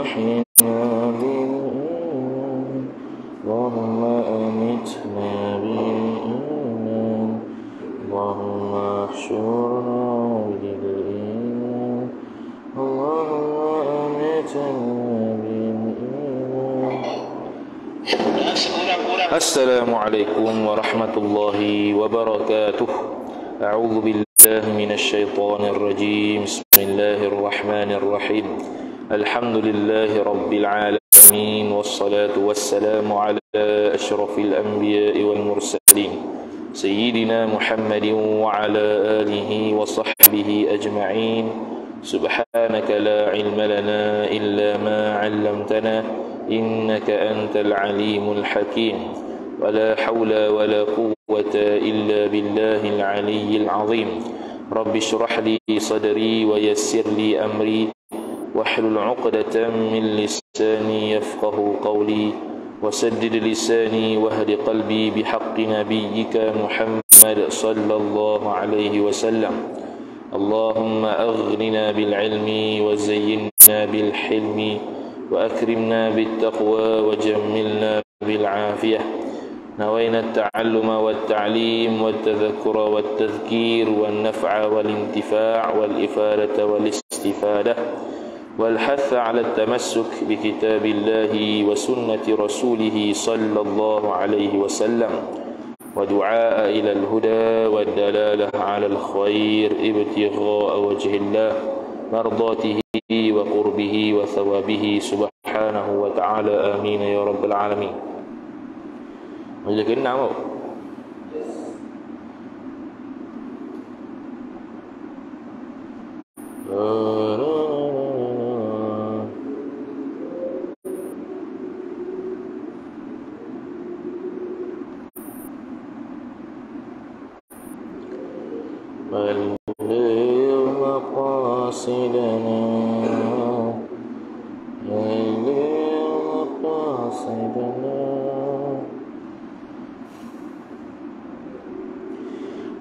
أحينا بالإيمان اللهم أمتنا بالإيمان اللهم احشرنا بالإيمان اللهم أمتنا بالإيمان. السلام عليكم ورحمة الله وبركاته. أعوذ بالله من الشيطان الرجيم. بسم الله الرحمن الرحيم. الحمد لله رب العالمين والصلاة والسلام على أشرف الأنبياء والمرسلين سيدنا محمد وعلى آله وصحبه أجمعين. سبحانك لا علم لنا إلا ما علمتنا إنك أنت العليم الحكيم. ولا حول ولا قوة إلا بالله العلي العظيم. رب اشرح لي صدري ويسر لي أمري واحلل عقدة من لساني يفقه قولي وسدد لساني واهد قلبي بحق نبيك محمد صلى الله عليه وسلم. اللهم أغننا بالعلم وزينا بالحلم وأكرمنا بالتقوى وجملنا بالعافية. نوينا التعلم والتعليم والتذكر والتذكير والنفع والانتفاع والإفادة والاستفادة والحث على التمسك بكتاب الله وسنة رسوله صلى الله عليه وسلم ودعاء إلى الهدى والدلالة على الخير ابتغاء وجه الله مرضاته وقربه وثوابه سبحانه وتعالى. آمين يا رب العالمين. Boleh kena tak? بلغ مقاصدنا بلغ مقاصدنا.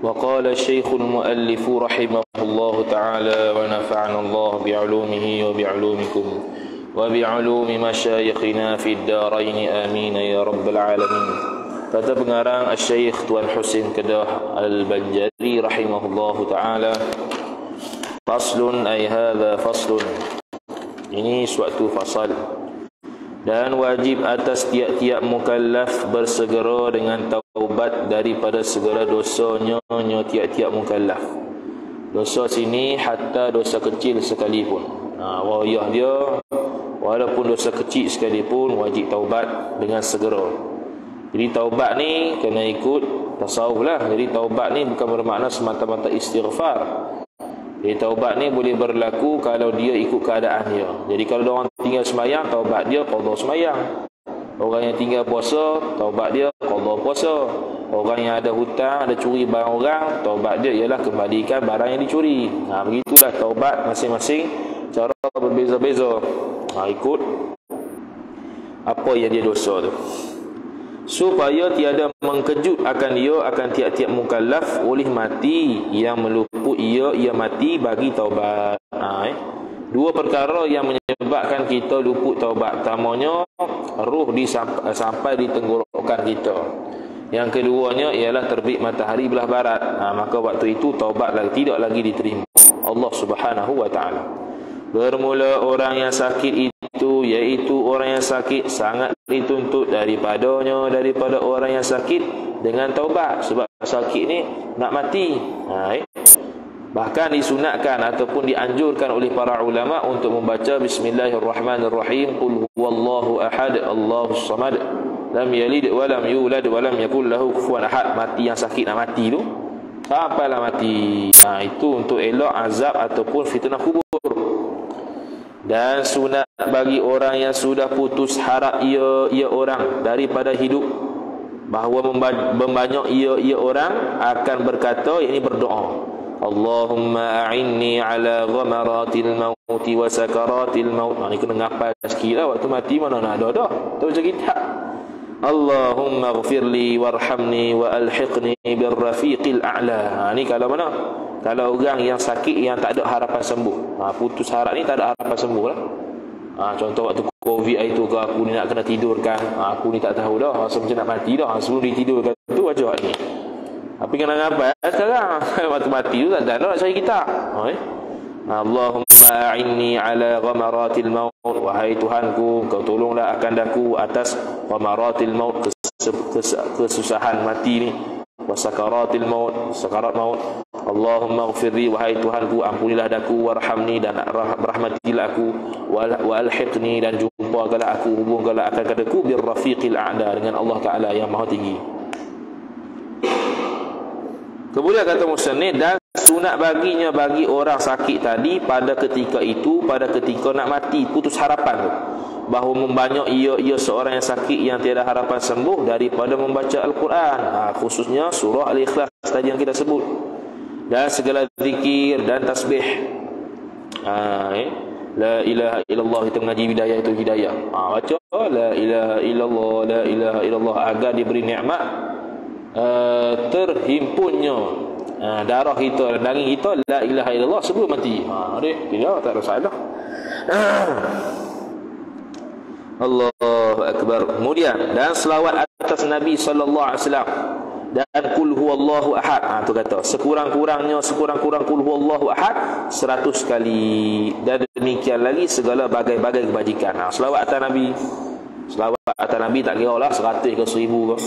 وقال الشيخ المؤلف رحمه الله تعالى ونفعنا الله بعلومه وبعلومكم وبعلوم مشايخنا في الدارين آمين يا رب العالمين. Kata pengarang Syekh Tuan Husin Kedah Al-Banjari rahimahullahu ta'ala, faslun ay hadha faslun, ini suatu fasal, dan wajib atas tiap-tiap mukallaf bersegera dengan taubat daripada segala dosanya tiap-tiap mukallaf. Dosa sini hatta dosa kecil sekalipun. Wayah dia walaupun dosa kecil sekalipun wajib taubat dengan segera. Jadi taubat ni kena ikut tasawuf lah. Jadi taubat ni bukan bermakna semata-mata istighfar. Jadi taubat ni boleh berlaku kalau dia ikut keadaan dia. Jadi kalau orang tinggal semayang, taubat dia qada semayang. Orang yang tinggal puasa, taubat dia qada puasa. Orang yang ada hutang, ada curi barang orang, taubat dia ialah kembalikan barang yang dicuri. Begitulah taubat masing-masing cara berbeza-beza. Ikut apa yang dia dosa tu, supaya tiada mengkejut akan dia akan tiap-tiap mukallaf oleh mati yang meluput ia mati bagi taubat. Dua perkara yang menyebabkan kita luput taubat. Pertamanya, roh sampai di tenggorokan kita. Yang keduanya ialah terbit matahari belah barat. Maka waktu itu taubat tidak lagi diterima Allah Subhanahu wa ta'ala. Bermula orang yang sakit itu, iaitu orang yang sakit sangat dituntut daripada orang yang sakit dengan taubat. Sebab sakit ni nak mati. Bahkan disunatkan ataupun dianjurkan oleh para ulama untuk membaca Bismillahirrahmanirrahim, Qul huwallahu ahad, Allahus samad, lam yalid wa lam yulad wa lam yakul lahu kufuwan ahad. Mati yang sakit nak mati tu sampailah mati. Itu untuk elak azab ataupun fitnah kubur. Dan sunat bagi orang yang sudah putus harap ia orang daripada hidup, bahawa membanyak ia orang akan berkata, ini berdoa, Allahumma a'inni ala ghamaratil mauti wa sakaratil maut. Ini kena ngapal sikit lah, waktu mati mana nak ada dah. Tu macam kita, Allahumma ghafirli warhamni wa alhiqni birrafiqil a'la. Ini kalau mana? Kalau orang yang sakit yang tak ada harapan sembuh, putus harap ni tak ada harapan sembuh lah. Contoh waktu Covid itu ke aku ni nak kena tidurkan, aku ni tak tahu dah rasa macam nak mati dah. Sebelum ditidurkan tu baca ni. Tapi kena ngapai sekarang waktu mati tu tak ada nak cari kita. Allahumma a'inni ala ghamaratil maut. Wahai Tuhanku, kau tolonglah akan daku atas ghamaratil maut, kesusahan mati ni. Wa sakaratil maut, sakarat maut. Allahumma ighfirli, wahai Tuhanku, ampunilah daku, warhamni, dan rahmatilah aku, wa alhiqni, dan jumpakanlah aku, hubungkanlah akan kadaku birrafiqil a'la, dengan Allah Ta'ala yang maha tinggi. Kemudian kata musannif, dan sunat baginya bagi orang sakit tadi pada ketika itu, pada ketika nak mati, putus harapan tu, bahawa membanyak ia seorang yang sakit yang tiada harapan sembuh daripada membaca Al-Quran, khususnya surah Al-Ikhlas tadi yang kita sebut, dan segala zikir dan tasbih. La ilaha illallah, kita mengaji hidayah itu hidayah. Baca la ilaha illallah, la ilaha illallah, agar diberi nikmat terhimpunnya darah kita dan daging kita, la ilaha illallah, sebelum mati. Tidak, tak ada salah. Allahu Akbar. Kemudian, dan selawat atas Nabi sallallahu alaihi wasallam, dan kul huwallahu ahad. Tu kata sekurang-kurangnya kul huwallahu ahad 100 kali, dan demikian lagi segala bagai-bagai kebajikan. Selawat atas Nabi tak kira lah 100 ke 1000 ke.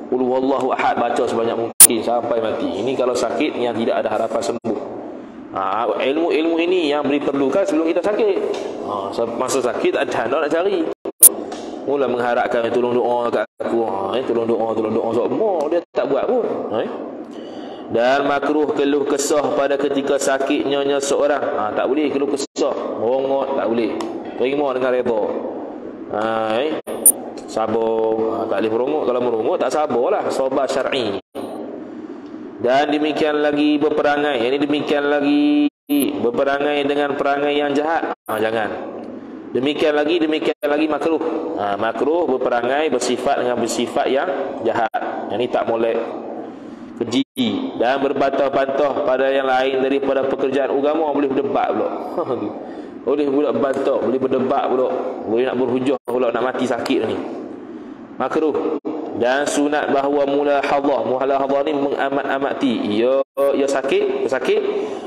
Kul huwallahu ahad baca sebanyak mungkin sampai mati. Ini kalau sakit yang tidak ada harapan sembuh. Ilmu-ilmu ini yang diperlukan sebelum kita sakit. Masa sakit tak ada nak cari. Mula mengharapkan tolong doa kat aku. Tolong doa semua dia tak buat pun. Dan makruh keluh kesah pada ketika sakitnya seorang. Tak boleh keluh kesah, merongok tak boleh. Terima dengan redha. Sabar, tak boleh merongok. Kalau merongok tak sabarlah, sabar syar'i. Dan demikian lagi berperangai. Ini demikian lagi berperangai dengan perangai yang jahat. Jangan. Demikian lagi makruh. Makruh berperangai bersifat dengan bersifat yang jahat. Yang ini tak molek, keji, dan berbantah-bantah pada yang lain daripada pekerjaan agama. Boleh berdebat pula. Boleh pula bantah, boleh berdebat pula, boleh nak berhujah pula, nak mati sakit ni. Makruh. Dan sunat bahawa mulahadhah ni mengamat-amati ia sakit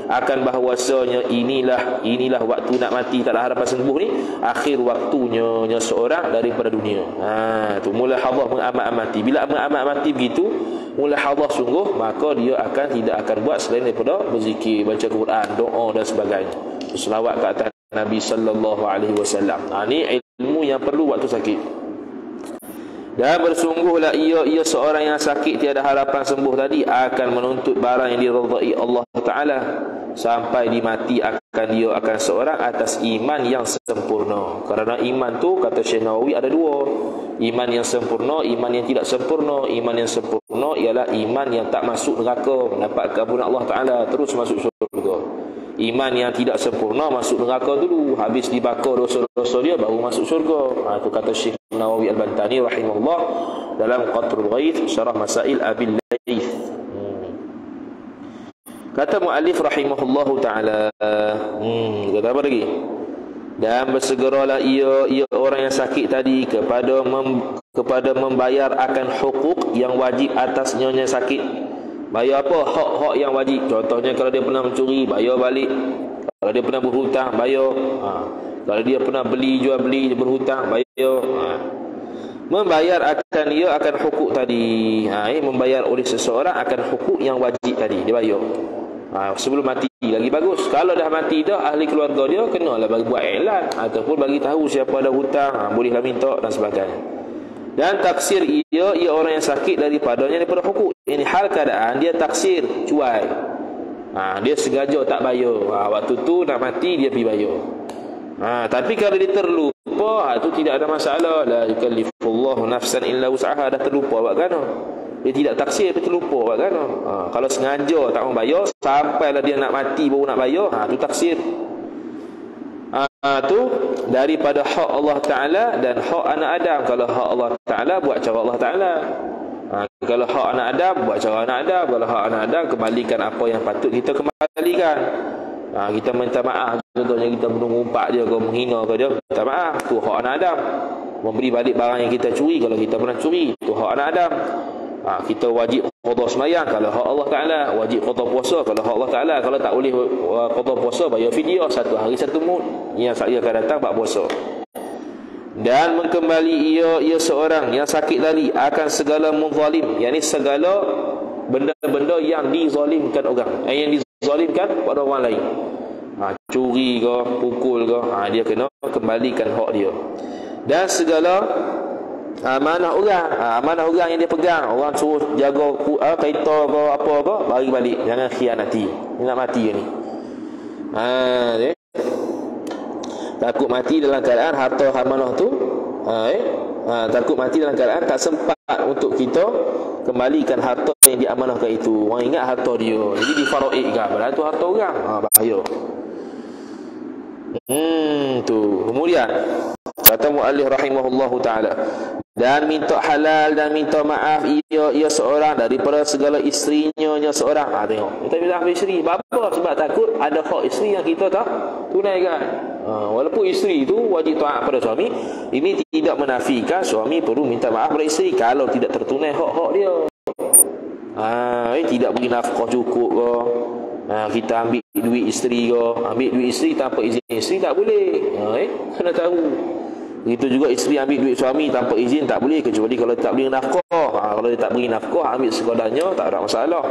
akan bahawasanya inilah waktu nak mati, tak ada harapan sembuh ni, akhir waktunya seorang daripada dunia. Tu mulahadhah, mengamat-amati. Bila mengamat-amati begitu, mulahadhah sungguh, maka dia tidak akan buat selain daripada berzikir, baca Quran, doa dan sebagainya, selawat ke atas Nabi sallallahu alaihi wasallam. Ini ilmu yang perlu waktu sakit. Dan bersungguhlah ia seorang yang sakit tiada harapan sembuh tadi akan menuntut barang yang diridai Allah Ta'ala sampai dimati, akan seorang atas iman yang sempurna. Kerana iman tu, kata Syekh Nawawi, ada dua. Iman yang sempurna, iman yang tidak sempurna. Iman yang sempurna ialah iman yang tak masuk neraka, mendapat keampunan Allah Ta'ala, terus masuk syurga. Iman yang tidak sempurna masuk neraka dulu, habis dibakar dosa-dosa dia baru masuk syurga. Itu kata Syekh Nawawi Al-Bantani rahimahullah dalam Qatrul Ghaith syarah Masail Abil Laith. Kata muallif rahimahullahu taala, kata apa lagi? Dan bersegeralah ia orang yang sakit tadi kepada membayar akan hukuk yang wajib atasnya yang sakit. Bayar apa? Hak-hak yang wajib. Contohnya kalau dia pernah mencuri, bayar balik. Kalau dia pernah berhutang, bayar. Kalau dia pernah jual beli, dia berhutang, bayar. Membayar akan hukuk tadi. Membayar oleh seseorang akan hukuk yang wajib tadi, dia bayar. Sebelum mati lagi bagus. Kalau dah mati dah, ahli keluarga dia kenalah bagi buat iklan ataupun bagi tahu siapa ada hutang, bolehlah minta dan sebagainya. Dan taksir ia orang yang sakit daripadanya daripada hukuk. Ini hal keadaan dia taksir, cuai. Dia sengaja tak bayar. Waktu tu nak mati dia pergi bayar. Tapi kalau dia terlupa, itu tidak ada masalah. La yukallifullahu nafsan illa wus'aha. Dah terlupa buat kan? Dia tidak taksir, dia terlupa buat kan? Kalau sengaja tak mau bayar, sampailah dia nak mati baru nak bayar, itu taksir. Tu daripada hak Allah Ta'ala dan hak anak Adam. Kalau hak Allah Ta'ala, buat cara Allah Ta'ala. Kalau hak anak Adam, buat cara anak Adam. Kalau hak anak Adam, kembalikan apa yang patut kita kembalikan. Kita minta maaf. Contohnya kita mengumpat dia ke, menghina ke dia, minta maaf. Tu hak anak Adam. Memberi balik barang yang kita curi kalau kita pernah curi, tu hak anak Adam. Kita wajib qada sembahyang kalau hak Allah Ta'ala, wajib qada puasa kalau hak Allah Ta'ala. Kalau tak boleh qada puasa, bayar fidyah 1 hari 1 mud yang saya akan datang buat puasa. Dan mengkembali ia seorang yang sakit tadi akan segala munzalim, yakni segala benda-benda yang dizalimkan orang, yang dizalimkan pada orang lain. Curi ke, pukul ke, dia kena kembalikan hak dia. Dan segala amanah orang yang dia pegang, orang suruh jaga kereta ke apa ke, bagi balik, jangan khianati. Dia nak mati ni. Takut mati dalam keadaan harta amanah tu, takut mati dalam keadaan tak sempat untuk kita kembalikan harta yang diamanahkan itu. Orang ingat harta dia, jadi difaraidkan, padahal tu harta orang. Bahaya. Tu. Kemudian kata muallif rahimahullahu taala, dan minta halal dan minta maaf ia seorang daripada segala isterinya seorang. Tengok, kita minta maaf isteri. Apa? Sebab takut ada hak isteri yang kita tak tunaikan. Walaupun isteri itu wajib taat pada suami, ini tidak menafikan suami perlu minta maaf pada isteri kalau tidak tertunai hak-hak dia. Tidak beri nafkah cukup ke, kita ambil duit isteri ke, ambil duit isteri tanpa izin isteri tak boleh. Kena tahu. Itu juga isteri ambil duit suami tanpa izin tak boleh, kecuali kalau tak beri nafkah. Kalau dia tak beri nafkah, ambil sekadarnya, tak ada masalah.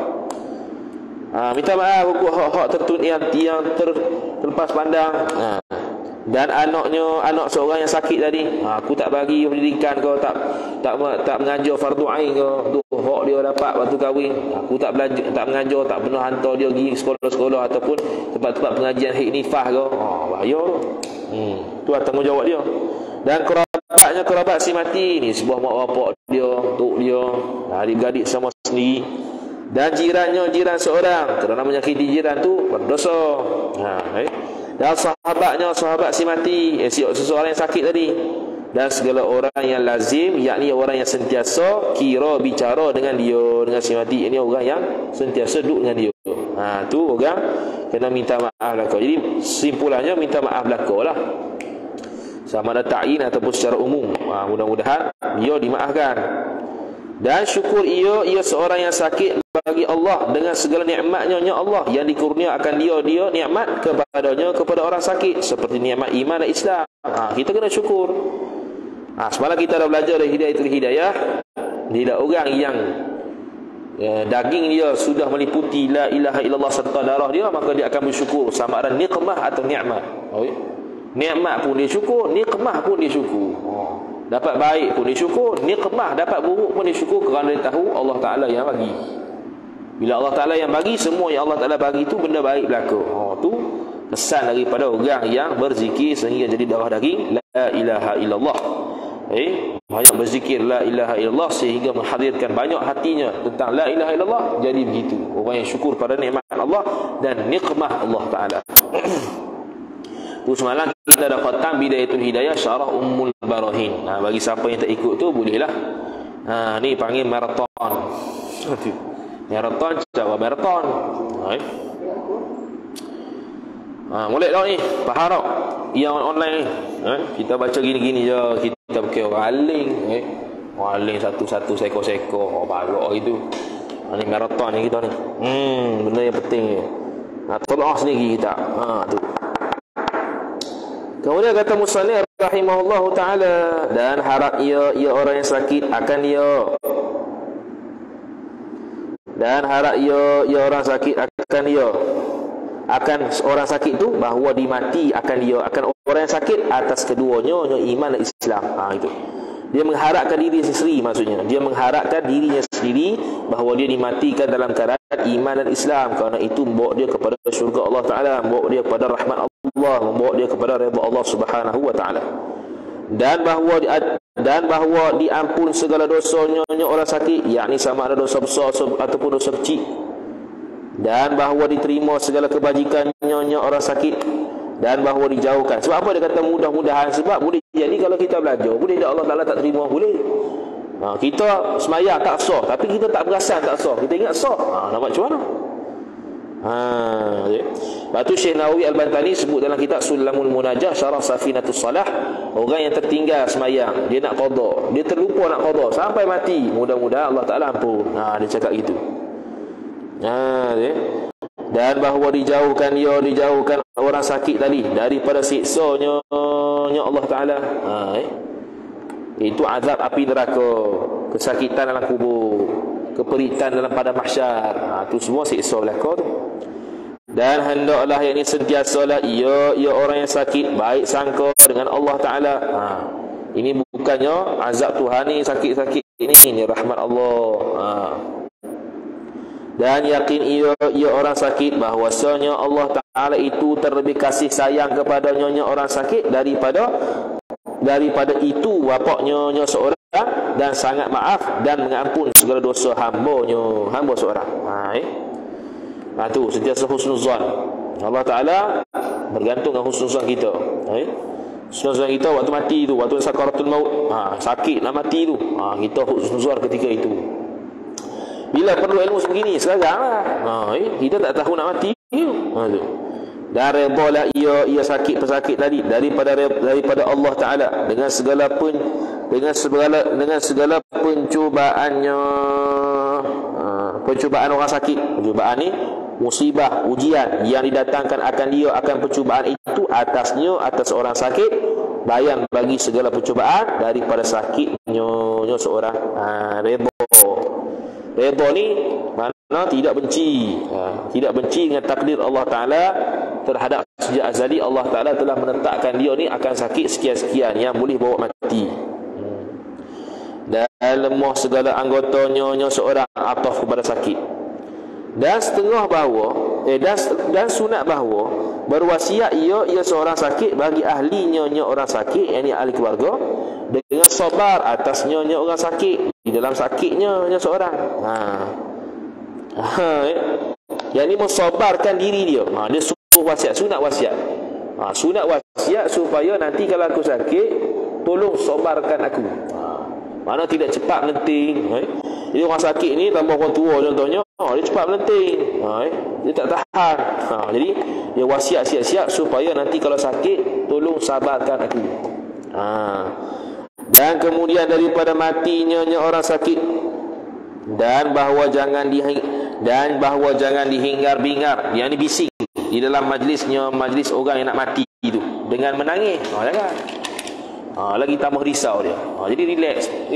Minta maaf hukum hak-hak yang terlepas pandang. Dan anak seorang yang sakit tadi, aku tak bagi pendidikan kau, tak mengajar fardu ain kau, tu hak dia dapat waktu kahwin. Aku tak belajar, tak mengajar, tak pernah hantar dia pergi sekolah-sekolah ataupun tempat-tempat pengajian hiknifah kau. Bahaya tu. Tu tanggungjawab dia. Dan kerabat si mati ni, sebuah mak bapak dia, tok dia, adik-adik sama sendiri. Dan jiran seorang kerana menyakiti jiran tu berdosa. Dan sahabat si mati, seseorang yang sakit tadi. Dan segala orang yang lazim, yakni orang yang sentiasa kira bicara dengan dia, dengan si mati. Ini orang yang sentiasa duduk dengan dia. Tu orang kena minta maaf belaka. Jadi simpulannya minta maaf belaka lah, sama ada ta'yin ataupun secara umum. Mudah-mudahan dia dimaafkan. Dan syukur ia seorang yang sakit bagi Allah dengan segala nikmatnya Allah yang dikurniakan dia nikmat kepadanya kepada orang sakit, seperti nikmat iman dan Islam. Kita kena syukur. Semalam kita dah belajar dari hidayah. Tidak orang yang daging dia sudah meliputi la ilaha illallah serta darah dia, maka dia akan bersyukur, sama ada nikmah atau nikmat. Nikmat pun dia syukur, nikmah pun dia syukur. Dapat baik pun dia syukur, nikmah dapat buruk pun dia syukur, kerana dia tahu Allah Ta'ala yang bagi. Bila Allah Ta'ala yang bagi, semua yang Allah Ta'ala bagi itu benda baik berlaku. Tu pesan daripada orang yang berzikir sehingga jadi darah daging la ilaha illallah. Banyak berzikir la ilaha illallah sehingga menghadirkan banyak hatinya tentang la ilaha illallah, jadi begitu orang yang syukur pada nikmat Allah dan nikmah Allah Ta'ala. Tu semalam kita dah khatam Bidayatul Hidayah Syarah Ummul Barahin. Bagi siapa yang tak ikut tu bolehlah. Ni panggil maraton. Maraton, Jawa maraton. Boleh tak ni? Faham tak? Yang online ni. Kita baca gini-gini je, kita pakai orang aling. Orang aling satu-satu seko-seko. Baru gitu. Ni maraton ni kita ni. Benda yang penting ni. Tolong sendiri kita. Tu. Kemudian kata musannif rahimahullahu taala, dan harap ia orang yang sakit akan dia. Dan harap ia orang sakit akan dia. Akan orang sakit tu bahawa dimati akan dia, akan orang yang sakit atas keduanya iman dan Islam. Itu. Dia mengharapkan diri sendiri, maksudnya dia mengharapkan dirinya sendiri bahawa dia dimatikan dalam keadaan iman dan Islam, kerana itu membawa dia kepada syurga Allah Ta'ala, membawa dia kepada rahmat Allah, membawa dia kepada redha Allah Subhanahu Wa Ta'ala. Dan bahawa diampun segala dosanya orang sakit, yakni sama ada dosa besar ataupun dosa kecil. Dan bahawa diterima segala kebajikannya orang sakit, dan bahawa dijauhkan. Sebab apa dia kata mudah-mudahan? Sebab boleh jadi kalau kita belajar, boleh tak Allah Ta'ala tak terima? Boleh. Kita semayang tak sah, tapi kita tak perasan tak sah, kita ingat sah. Nak buat macam mana? Okay. Lepas tu Syekh Nawawi Al-Bantani sebut dalam kitab Sulamul Munajah Syarah Safinatus Salah, orang yang tertinggal semayang, dia nak qada, dia terlupa nak qada sampai mati, mudah-mudahan Allah Ta'ala ampun. Dia cakap gitu. Okay. Dan bahawa dijauhkan orang sakit tadi daripada siksanya Allah Ta'ala. Itu azab api neraka, kesakitan dalam kubur, keperitan dalam padang mahsyar. Itu semua siksa belaka tu. Dan hendaklah yang ini sentiasalah ia orang yang sakit baik sangka dengan Allah Ta'ala. Ini bukannya azab Tuhan ni sakit-sakit ini rahmat Allah. Dan yakin ia orang sakit bahwasanya Allah Ta'ala itu terlebih kasih sayang kepada nyonya orang sakit daripada itu bapaknya seorang, dan sangat maaf dan mengampun segala dosa hamba seorang. Tu sentiasa husnuzan. Allah Ta'ala bergantung dengan husnuzan kita. Husnuzan kita waktu mati tu, waktu sakaratul maut, sakit nak mati tu, kita husnuzan ketika itu. Bila perlu ilmu sebegini sekarang kita tak tahu nak mati tu. Dan redalah ia sakit pesakit tadi daripada Allah Ta'ala dengan segala pencubaannya. Pencubaan orang sakit, pencubaan ni musibah, ujian yang didatangkan akan percubaan itu atas orang sakit, bayan bagi segala percubaan daripada sakitnya seorang. Redha ni mana tidak benci, dengan takdir Allah Ta'ala terhadap sejak azali. Allah Ta'ala telah menetapkan dia ni akan sakit sekian-sekian yang boleh bawa mati, dan lemah segala anggotanya seorang ataf kepada sakit. Dan setengah bahawa dan sunat bahawa berwasiat ia seorang sakit bagi ahlinya orang sakit, yakni ahli keluarga, dengan sabar atas nyonya orang sakit di dalam sakitnya seorang. Yakni mensabarkan diri dia. Dia suruh wasiat, sunat wasiat. Sunat wasiat supaya nanti kalau aku sakit, tolong sabarkan aku. Mana tidak cepat melenting. Jadi orang sakit ni tambah orang tua contohnya, dia cepat melenting. Dia tak tahan. Jadi dia wasiat siap-siap supaya nanti kalau sakit, tolong sabarkan aku. Dan kemudian daripada matinya orang sakit, dan bahawa jangan dihingar-bingar, yang ni bising di dalam majlis orang yang nak mati itu dengan menangis. Jangan. Lagi tambah risau dia. Jadi relax je.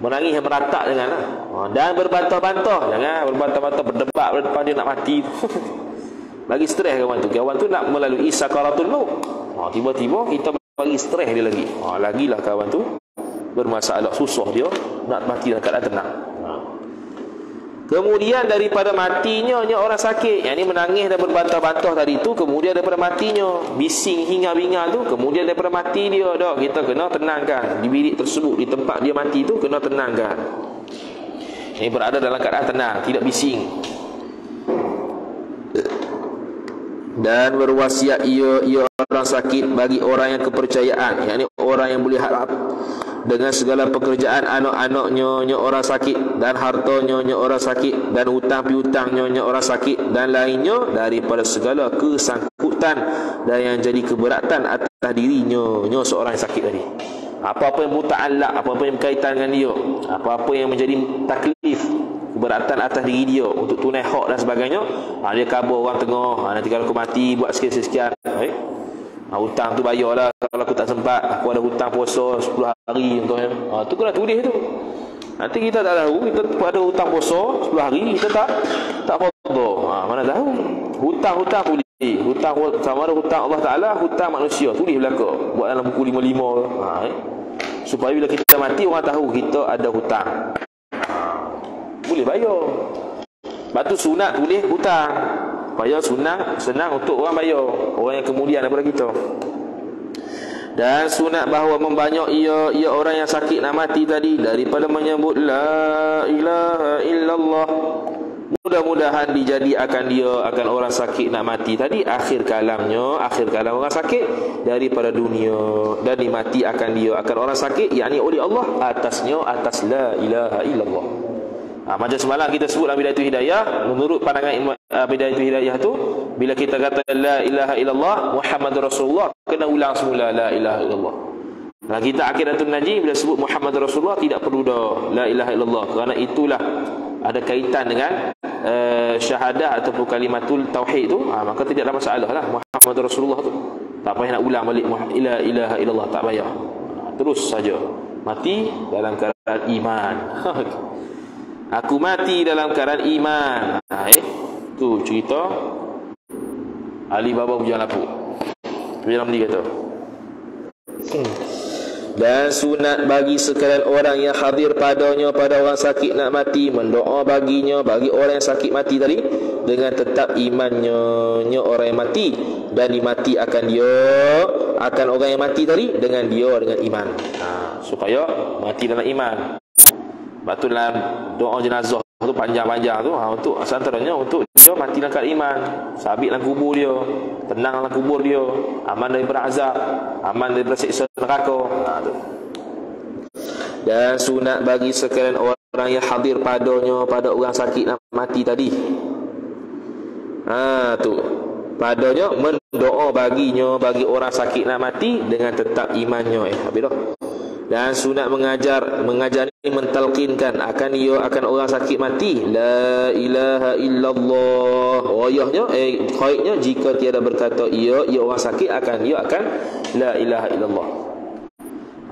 Menangis yang meratak jangan. Dan berbantah-bantah, jangan berbantah-bantah berdebat depan dia nak mati tu. Lagi stres kawan tu nak melalui sakaratul maut. Tiba-tiba kita bagi stres dia lagi. Lagilah kawan tu bermasalah, susah dia nak mati dalam keadaan tenang. Kemudian daripada matinya orang sakit, yang ni menangis dan berbantah-bantah tadi tu, kemudian daripada matinya bising hingar-bingar tu, kemudian daripada mati dia kita kena tenangkan di bilik tersebut, di tempat dia mati tu kena tenangkan. Ini berada dalam keadaan tenang, tidak bising. Dan berwasiat ia orang sakit bagi orang yang kepercayaan, yakni orang yang boleh harap dengan segala pekerjaan anak-anaknya orang sakit, dan hartanya orang sakit, dan hutang piutangnya orang sakit, dan lainnya daripada segala kesangkutan dan yang jadi keberatan atas dirinya seorang yang sakit tadi. Apa-apa yang muta'allaq, apa-apa yang berkaitan dengan dia, apa-apa yang menjadi taklif, keberatan atas diri dia untuk tunai hak dan sebagainya, dia kabur orang tengah, nanti kalau aku mati buat sekian-sekian, hutang tu bayarlah, kalau aku tak sempat, aku ada hutang puasa 10 hari contohnya. Tu kena tulis tu. Nanti kita tak tahu, kita ada hutang puasa 10 hari, kita tak qada. Mana tahu. Hutang tulis. Hutang sama ada hutang Allah Ta'ala, hutang manusia, tulis belaka. Buat dalam buku 55. Supaya bila kita mati, orang tahu kita ada hutang. Boleh bayar. Lepas tu sunat tulis hutang, supaya senang untuk orang bayar, orang yang kemudian daripada kita. Dan sunat bahawa membanyak ia orang yang sakit nak mati tadi daripada menyebut la ilaha illallah. Mudah-mudahan dijadikan dia akan orang sakit nak mati tadi akhir kalam orang sakit daripada dunia, dan dimati akan dia akan orang sakit, yakni oleh Allah atas la ilaha illallah. Macam semalam kita sebut dalam Bidayatul Hidayah, menurut pandangan Bidayatul Hidayah tu, bila kita kata la ilaha illallah Muhammadur Rasulullah, kena ulang semula la ilaha illallah. Nah, kita Aqidatul Najih bila sebut Muhammadur Rasulullah tidak perlu dah la ilaha illallah, kerana itulah ada kaitan dengan syahadah ataupun kalimatul tauhid tu, maka tidak ada masalah lah Muhammadur Rasulullah tu. Tak payah nak ulang balik la ilaha illallah, tak payah. Terus saja mati dalam keadaan iman. Aku mati dalam keadaan iman. Tu cerita Ali Baba Bujang Lapuk. Bila dia kata, dan sunat bagi sekalian orang yang hadir padanya pada orang sakit nak mati, mendoa baginya, bagi orang yang sakit mati tadi, dengan tetap imannya orang yang mati, dan dimati akan dia, akan orang yang mati tadi dengan dia dengan iman. Supaya mati dalam iman. Sebab tu dalam doa jenazah tu panjang-panjang tu, untuk antaranya untuk dia mati dalam keadaan iman, sabit dalam kubur dia, tenang dalam kubur dia, aman daripada azab, aman daripada siksa neraka. Tu. Dan sunat bagi sekalian orang yang hadir padanya pada orang sakit nak mati tadi, tu padanya mendoa baginya, bagi orang sakit nak mati dengan tetap imannya. Habis dah. Dan sunat mengajar ni mentalqinkan akan ia akan orang sakit mati la ilaha illallah. Wayahnya khairnya jika tiada berkata ia orang sakit akan la ilaha illallah.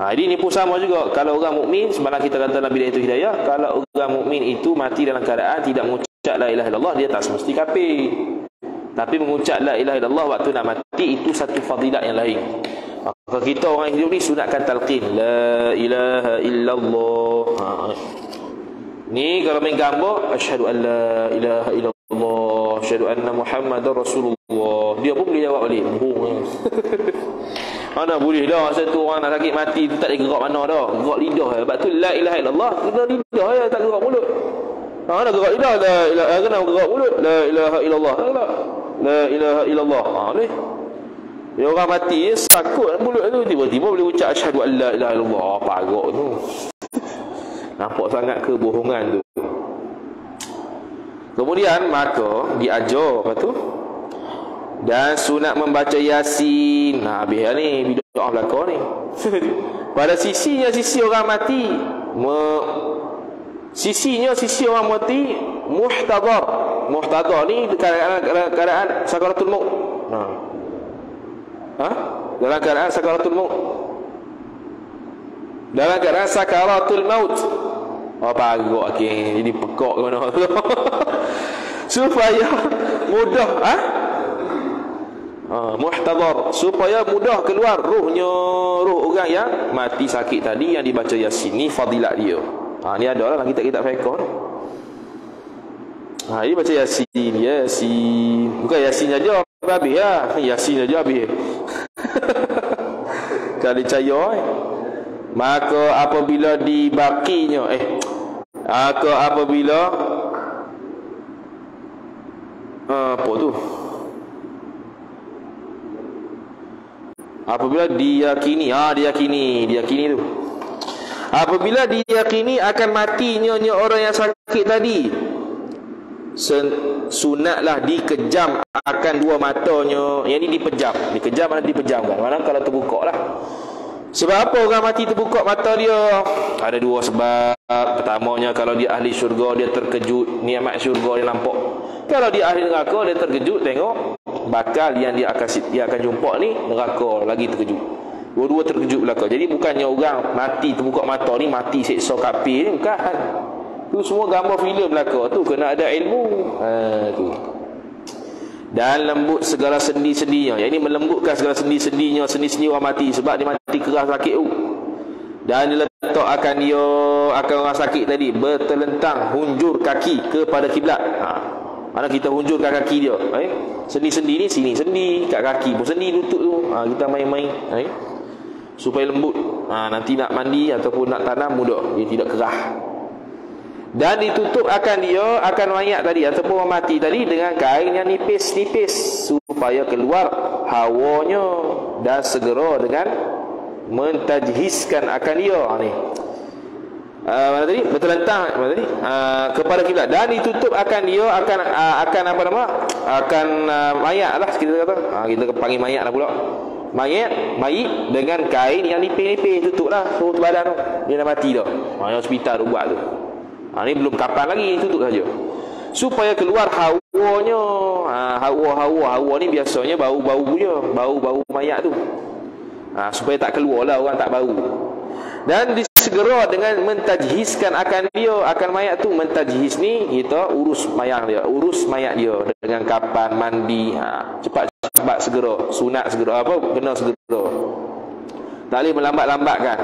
Ini pun sama juga kalau orang mukmin, semalam kita kata dalam Bidayatul Hidayah, kalau orang mukmin itu mati dalam keadaan tidak mengucap la ilaha illallah, dia tak semesti kafir. Tapi mengucap la ilaha illallah waktu nak mati itu satu fadilat yang lain. Maka kita orang hidup ni sunatkan talqin la ilaha illallah. Ni kalau main gambar asyhadu an la ilaha illallah, asyhadu anna Muhammadar Rasulullah, dia pun boleh jawab balik. Mana boleh dah satu orang nak sakit mati tu tak ada gerak mana dah, gerak lidah. Sebab tu la ilaha illallah kena lidah ya, tak gerak mulut. Mana gerak lidah, la ilaha, kena gerak mulut, la ilaha illallah, la ilaha illallah. Boleh. Dia orang mati sakut mulut tu, tiba-tiba boleh ucap asyhadu an la ilaha illallah. Apa agak tu? Nampak sangat kebohongan tu. Kemudian maka diajar apa tu? Dan sunat membaca Yasin. Habis ni doa belaka ni. Pada sisi orang mati, sisi orang mati muhtadar. Muhtadar ni keadaan sakaratul maut. Dalam keadaan sakaratul maut. Dalam keadaan sakaratul maut. Apa agak jadi pekak ke mana tu. Supaya mudah muhtadar, supaya mudah keluar ruh orang yang mati sakit tadi yang dibaca Yasin. Ni fadilat dia. Ni ada lah kitab-kitab fiqh ni. Ini baca Yasin. Bukan Yasin saja habis lah. Yasin saja habis. Kali cahaya maka apabila dibakinya apabila apa tu, apabila diyakini tu, apabila diyakini akan matinya orang yang sakit tadi, sunatlah dikejam akan dua matanya. Yang ni dikejam mana dipejamkan, mana kalau terbuka lah. Sebab apa orang mati terbuka mata dia? Ada dua sebab. Pertamanya kalau dia ahli syurga, dia terkejut nikmat syurga dia nampak. Kalau dia ahli neraka, dia terkejut tengok bakal yang dia akan jumpa ni neraka, lagi terkejut. Dua-dua terkejut belaka. Jadi bukannya orang mati terbuka mata ni mati seksa kafir ni, bukan. Tu semua gambar filem belaka tu, kena ada ilmu. Tu. Dan lembut segala sendi-sendinya. Yang ini melembutkan segala sendi-sendinya, sendi-sendi orang mati, sebab dia mati keras sakit tu. Dan diletakkan dia akan orang sakit tadi bertelentang hunjur kaki kepada kiblat. Mana kita hunjurkan kaki dia, sendi-sendi ni sini sendi, kat kaki pun sendi lutut tu. Kita main-main, supaya lembut. Nanti nak mandi ataupun nak tanam mudah, dia tidak kerah. Dan ditutup akan dia, akan mayat tadi ataupun orang mati tadi dengan kain yang nipis-nipis, supaya keluar hawanya dan segera dengan mentajhiskan akan dia. Ni mana tadi? Bertelentang mana tadi? Kepada kiblat, dan ditutup akan dia akan apa nama? Akan mayat lah kita kata. Kita panggil mayat lah pula. Mayat dengan kain yang nipis-nipis tutuplah seluruh badan tu. Dia dah mati dah. Yang hospital tu buat tu. Ni belum kapan lagi, tutup saja. Supaya keluar hawanya. Hawa ni biasanya bau-bau je, bau-bau mayat tu. Supaya tak keluar lah, orang tak bau. Dan disegera dengan mentajhiskan akan dia, akan mayat tu. Mentajhis ni kita urus mayat dia dengan kapan, mandi. Cepat segera, sunat segera, kena segera. Tak boleh melambat-lambatkan.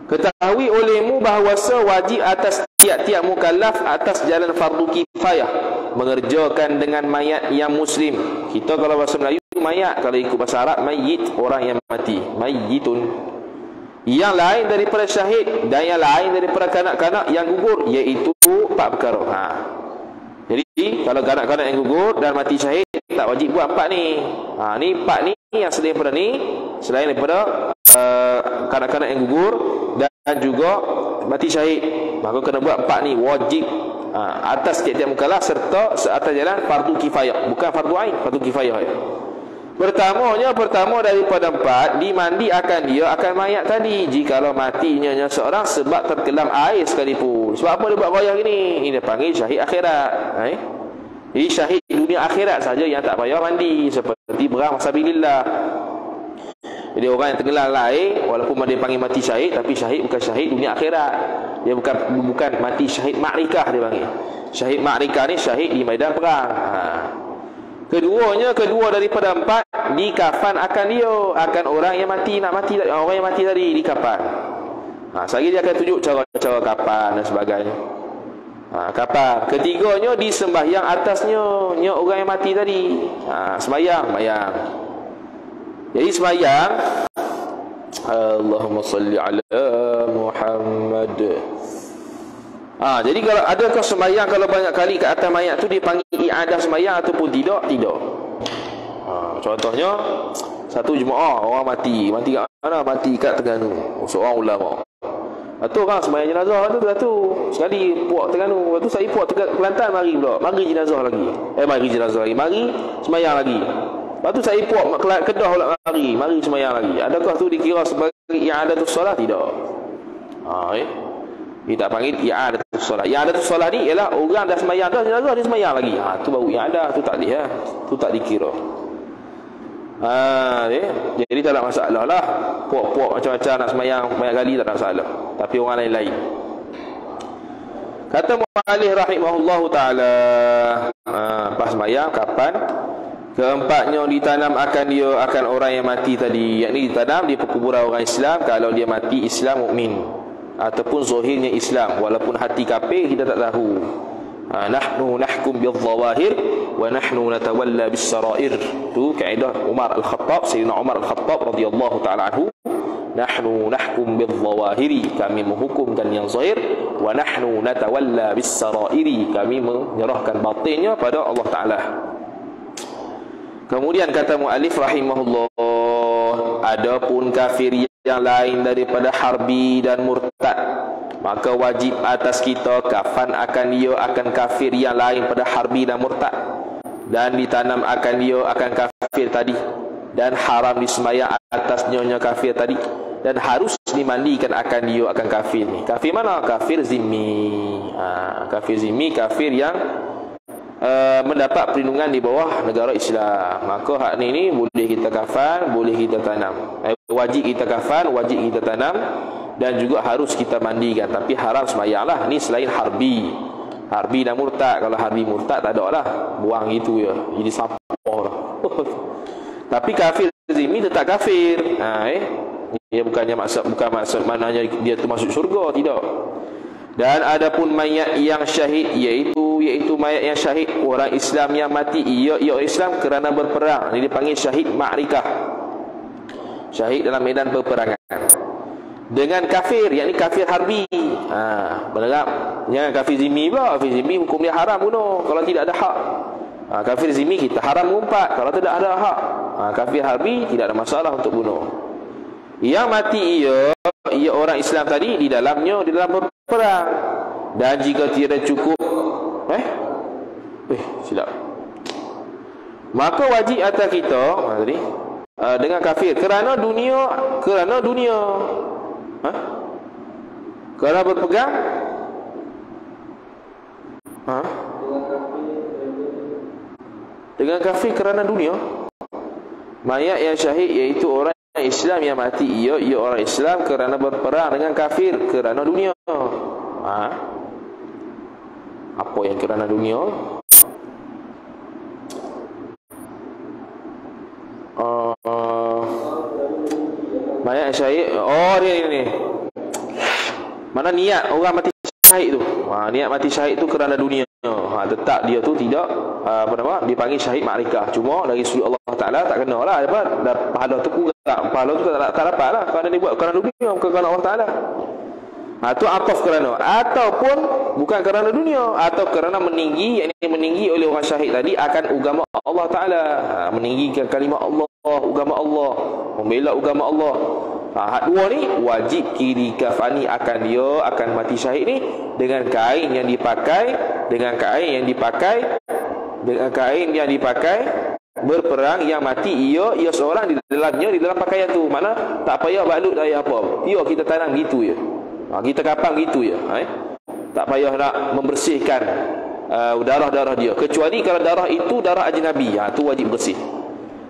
Ketahui olehmu bahawasa wajib atas tiap-tiap mukallaf atas jalan fardu kifayah mengerjakan dengan mayat yang muslim. Kita kalau bahasa Melayu mayat, kalau ikut bahasa Arab mayyit, orang yang mati, mayyitun. Yang lain daripada syahid dan yang lain daripada kanak-kanak yang gugur, iaitu 4 perkara. Jadi kalau kanak-kanak yang gugur dan mati syahid, tak wajib buat 4 ni. Ni 4 ni yang selain daripada kanak-kanak yang gugur dan juga mati syahid, maka kena buat 4 ni wajib atas tiap-tiap mukallaf serta seatas jalan fardu kifayah, bukan fardu ain, fardu kifayah. Pertama daripada 4, dimandi akan dia akan mayat tadi jikalau matinya seorang sebab terkelam air sekalipun. Sebab apa dia buat goyah gini? Ini dia panggil syahid akhirat. Jadi syahid dunia akhirat saja yang tak payah mandi, seperti berang wasabilillah. Jadi orang yang tenggelam air, walaupun dia panggil mati syahid, tapi syahid bukan syahid dunia akhirat. Dia bukan mati syahid ma'rikah dia panggil. Syahid ma'rikah ni syahid di medan perang. Kedua daripada 4, dikafan akan dia, akan orang yang mati orang yang mati tadi dikafan. Sekali dia akan tunjuk cara kapan dan sebagainya. Kapan. Ketiganya disembahyang atasnya orang yang mati tadi. Sembahyang. Jadi sembahyang, Allahumma salli ala Muhammad. Jadi kalau adakah sembahyang kalau banyak kali ke atas mayat tu dipanggil i'adah sembahyang ataupun tidak? Tidak. Contohnya satu jemaah orang mati kat mana? Mati kat Terengganu, seorang ulama. Lepas orang sembahyang jenazah tu satu sekali puak Terengganu, lepas tu saya puak Kelantan mari pula, mari jenazah lagi. Mari sembahyang lagi. Lepas tu saya puak Kedah pula mari sembahyang lagi. Adakah tu dikira sebagai i'adatus solat? Tidak. Dia tak panggil i'adatus solat. I'adatus solat ni ialah orang dah sembahyang dah jenazah, dia sembahyang lagi. Tu baru i'adah, tu tak boleh. Tu tak dikira. Jadi tak ada masalah lah. Puak-puak macam-macam nak sembahyang banyak kali tak ada masalah. Tapi orang lain-lain. Kata mu'alif rahimahullahu ta'ala, pas sembahyang kapan? Keempatnya ditanam akan dia akan orang yang mati tadi, yakni ditanam di perkuburan orang Islam kalau dia mati Islam mukmin ataupun zahirnya Islam, walaupun hati kafir kita tak tahu. Nahnu nahkum bil-zawahir wa nahnu natawalla bis-sarair. Tu kaedah Umar Al-Khattab, Sayyidina Umar Al-Khattab radhiyallahu taala anhu. Nahnu nahkum bil-zawahiri, kami menghukumkan yang zahir, wa nahnu natawalla bis-sarairi, kami menyerahkan batinnya pada Allah Taala. Kemudian kata mu'alif rahimahullah, adapun kafir yang lain daripada harbi dan murtad, maka wajib atas kita kafan akan dia akan kafir yang lain pada harbi dan murtad, dan ditanam akan dia akan kafir tadi, dan haram disembahyang atas nyonya kafir tadi, dan harus dimandikan akan dia akan kafir ni. Kafir mana? Kafir zimmi. Kafir zimmi, kafir yang mendapat perlindungan di bawah negara Islam. Maka hak ni boleh kita kafan, boleh kita tanam. Wajib kita kafan, wajib kita tanam, dan juga harus kita mandikan. Tapi haram sembahyang lah. Ni selain harbi dan murtad. Kalau harbi murtad tak ada lah, buang gitu ya, jadi sampah lah. Tapi kafir zimmi tetap kafir. Dia bukan maksud maknanya dia tu masuk syurga, tidak. Dan adapun mayat yang syahid, iaitu mayat yang syahid orang Islam yang mati ia Islam kerana berperang, ini dipanggil syahid ma'rikah, syahid dalam medan peperangan, dengan kafir, yakni kafir harbi. Benar. Jangan kafir zimmi pula. Kafir zimmi hukum dia haram bunuh kalau tidak ada hak. Kafir zimmi kita haram mengumpat kalau tidak ada hak. Kafir harbi tidak ada masalah untuk bunuh. Yang mati ia orang Islam tadi di dalam berperang. Dan jika tiada cukup silap, maka wajib atas kita tadi dengan kafir kerana dunia, kerana berpegang dengan kafir kerana dunia. Mayat yang syahid iaitu orang Islam yang mati ia orang Islam kerana berperang dengan kafir kerana dunia. Apa yang kerana dunia? Mayat syahid, dia ni. Mana niat orang mati syahid tu? Niat mati syahid tu kerana dunia. Tetap dia tu tidak dipanggil syahid makrifah. Cuma dari sudut Allah Taala tak kenalah pahala tu kurang. Pahala tu tak dapatlah kerana dia buat kerana dunia, bukan kerana Allah Taala. Itu ataf kerana, ataupun bukan kerana dunia, atau kerana meninggi, yang meninggi oleh orang syahid tadi akan agama Allah Taala, meninggikan kalimah Allah, agama Allah, membela agama Allah. Hak dua ni wajib kiri kafani akan mati syahid ni dengan kain yang dipakai berperang yang mati ia seorang di dalam pakaian tu. Mana tak payah balut daya apa. Kita tanam gitu je. Kita kapang gitu je. Tak payah nak membersihkan darah-darah dia. Kecuali kalau darah itu darah ajnabi, tu wajib bersih.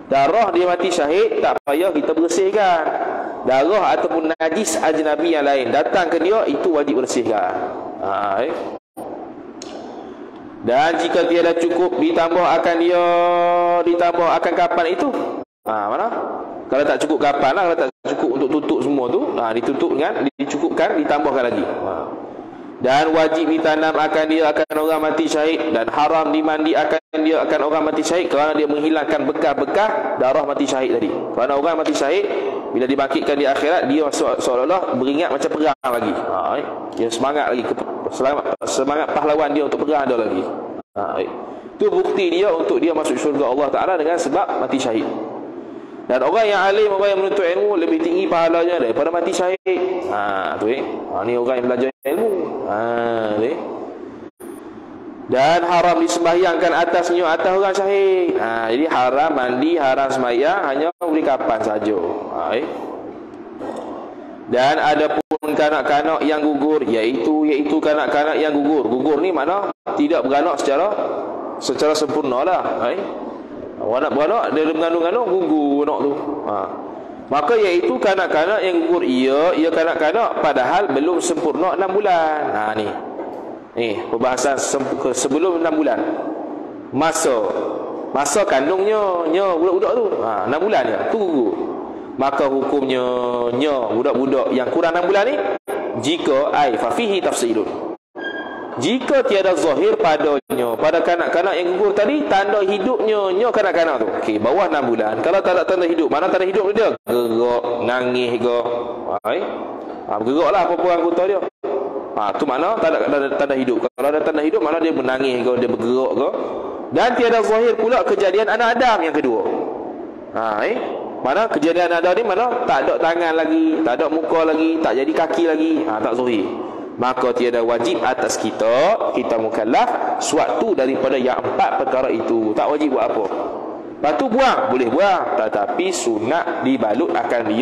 Darah dia mati syahid tak payah kita bersihkan. Darah ataupun najis ajnabi yang lain datang ke dia, itu wajib bersihkan. Dan jika tiada cukup ditambah akan kapan itu. Mana? Kalau tak cukup kapan lah, kalau tak cukup untuk tutup semua tu, dicukupkan, ditambahkan lagi. Dan wajib ditanam akan orang mati syahid, dan haram dimandi akan orang mati syahid kerana dia menghilangkan bekas-bekas darah mati syahid tadi. Kerana orang mati syahid bila dibangkitkan di akhirat, dia seolah-olah beringat macam perang lagi. Dia semangat lagi, semangat pahlawan dia untuk perang ada lagi. Itu bukti dia untuk dia masuk syurga Allah Ta'ala dengan sebab mati syahid. Dan orang yang alim, orang yang menuntut ilmu lebih tinggi pahalanya daripada mati syahid. Ni orang yang belajar ilmu. Dan haram disembahyangkan atas orang syahid. Jadi haram mandi, haram sembahyang, hanya beri kapan saja. Dan ada pun kanak-kanak yang gugur, iaitu kanak-kanak yang gugur. Gugur ni mana tidak beranak secara sempurna lah. Anak beranak dia mengandung-ngandung gugur anak tu. Maka iaitu kanak-kanak yang gugur ia kanak-kanak padahal belum sempurna 6 bulan. Ni perbahasan sebelum 6 bulan. Masa kandungnya budak-budak tu 6 bulan je tu gugur. Maka hukumnya budak-budak yang kurang 6 bulan ni, jika fa fihi tafsilun, jika tiada zahir padanya pada kanak-kanak yang gugur tadi tanda hidupnya kanak-kanak tu. Bawah 6 bulan. Kalau tak ada tanda hidup, mana tanda hidup dia? Gerak, nangis ke. Bergeraklah apa-apa anggota dia. Tu mana tak ada tanda hidup. Kalau ada tanda hidup, mana dia menangis ke, dia bergerak ke. Dan tiada zahir pula kejadian anak Adam yang kedua. Mana kejadian anak Adam ni mana tak ada tangan lagi, tak ada muka lagi, tak jadi kaki lagi, tak zahir. Maka tiada wajib atas kita mukallaf suatu daripada yang 4 perkara itu. Tak wajib buat apa. Lepas tu buang, boleh buang, tetapi sunat dibalut akan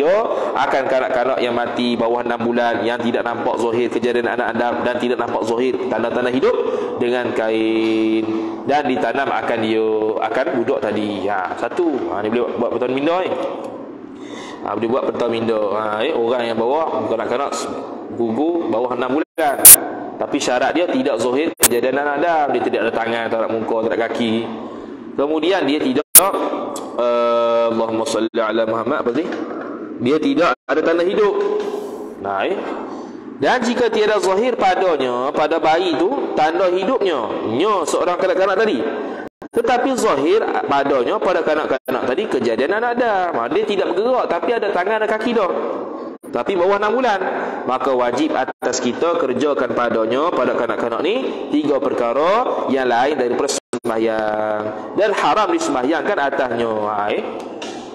kanak-kanak yang mati bawah 6 bulan, yang tidak nampak zahir kejadian anak Adam dan tidak nampak zahir tanda-tanda hidup, dengan kain, dan ditanam akan budak tadi. Satu, ni boleh buat pertuan minda ni. Boleh buat pertuan minda. Orang yang bawa kanak-kanak gugur bawah 6 bulan, tapi syarat dia tidak zahir kejadian anak Adam. Dia tidak ada tangan, tak ada muka, tak ada kaki. Kemudian dia tidak Allahumma salli ala Muhammad, dia tidak ada tanda hidup. Dan jika tiada zahir padanya, pada bayi tu, tanda hidupnya seorang kanak-kanak tadi, tetapi zahir padanya pada kanak-kanak tadi kejadian anak Adam, dia tidak bergerak tapi ada tangan dan kaki dah, tapi bawah 6 bulan, maka wajib atas kita kerjakan padanya, pada kanak-kanak ni 3 perkara yang lain daripada sembahyang, dan haram disembahyangkan atasnya.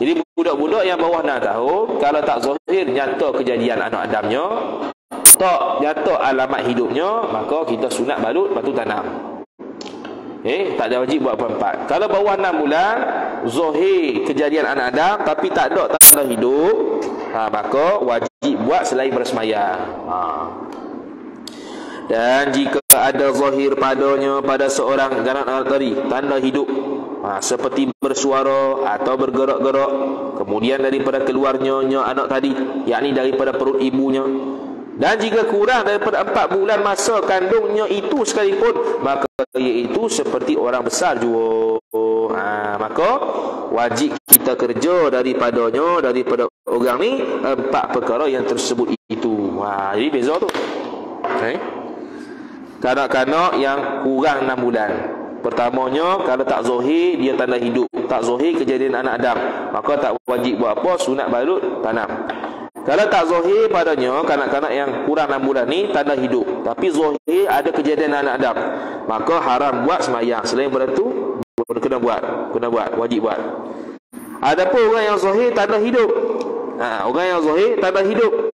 Jadi budak-budak yang bawah 6 tahun, kalau tak zahir nyata kejadian anak Adamnya, tak nyata alamat hidupnya, maka kita sunat balut, lepas tu tanam. Tak ada wajib buat apa-apa. Kalau bawah 6 bulan, zahir kejadian anak Adam tapi tak ada tanda hidup, maka wajib buat selain bersemayang. Dan jika ada zahir padanya pada seorang anak tadi tanda hidup, seperti bersuara atau bergerak-gerak, kemudian daripada keluarnya anak tadi, yakni daripada perut ibunya, dan jika kurang daripada 4 bulan masa kandungnya itu sekalipun, maka iaitu seperti orang besar juga. Maka wajib kita kerja daripadanya, daripada orang ni 4 perkara yang tersebut itu. Jadi beza tu. Kanak-kanak yang kurang 6 bulan, pertamanya kalau tak zahir dia tanda hidup, tak zahir kejadian anak Adam, maka tak wajib buat apa, sunat balut, tanam. Kalau tak zahir padanya kanak-kanak yang kurang 6 bulan ni tanda hidup, tapi zahir ada kejadian anak Adam, maka haram buat semayang. Selain daripada tu kena buat, wajib buat. Adapun orang yang zahir tanda hidup, orang yang zahir tanda hidup,